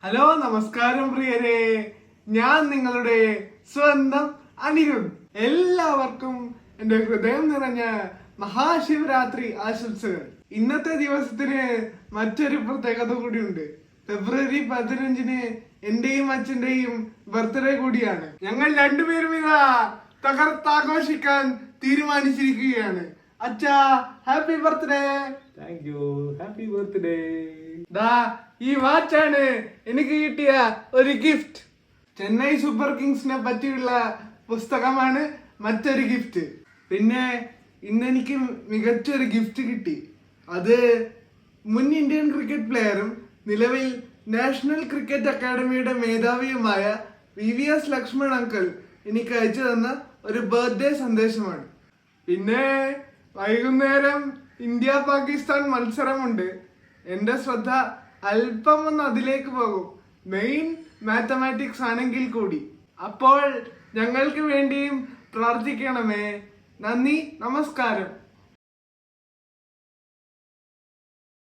Hello നമസ്കാരം പ്രിയരെ, ഞാൻ നിങ്ങളുടെ സ്വന്തം അനിരുദ്ധ്. എല്ലാവർക്കും എന്റെ ഹൃദയം നിറഞ്ഞ മഹാശിവരാത്രി ആശംസകൾ. ഇന്നത്തെ ദിവസത്തിന് മറ്റൊരു പ്രത്യേകത കൂടിയുണ്ട്. ഫെബ്രുവരി 15 എന്റെയും അച്ഛന്റെയും ബർത്ത്ഡേ കൂടിയാണ്. ഞങ്ങൾ രണ്ടുപേരും ഇതാ തകർത്താഘോഷിക്കാൻ തീരുമാനിച്ചിരിക്കുകയാണ്. അച്ഛാ, happy birthday. Thank you, happy birthday. ദാ ഈ വാച്ചാണ് എനിക്ക് കിട്ടിയ ഒരു ഗിഫ്റ്റ്. ചെന്നൈ സൂപ്പർ കിങ്സിനെ പറ്റിയുള്ള പുസ്തകമാണ് മറ്റൊരു ഗിഫ്റ്റ്. പിന്നെ ഇന്നെനിക്ക് മികച്ചൊരു ഗിഫ്റ്റ് കിട്ടി. അത് മുൻ ഇന്ത്യൻ ക്രിക്കറ്റ് പ്ലെയറും നിലവിൽ നാഷണൽ ക്രിക്കറ്റ് അക്കാദമിയുടെ മേധാവിയുമായ VVS ലക്ഷ്മൺ അങ്കിൾ എനിക്ക് അയച്ചു തന്ന ഒരു ബർത്ത്ഡേ സന്ദേശമാണ്. പിന്നെ വൈകുന്നേരം ഇന്ത്യ പാകിസ്ഥാൻ മത്സരമുണ്ട്. എന്റെ ശ്രദ്ധ അല്പം ഒന്ന് അതിലേക്ക് പോകും, മെയിൻ മാത്തമാറ്റിക്സ് ആണെങ്കിൽ കൂടി. അപ്പോൾ ഞങ്ങൾക്ക് വേണ്ടിയും പ്രാർത്ഥിക്കണമേ. നന്ദി, നമസ്കാരം.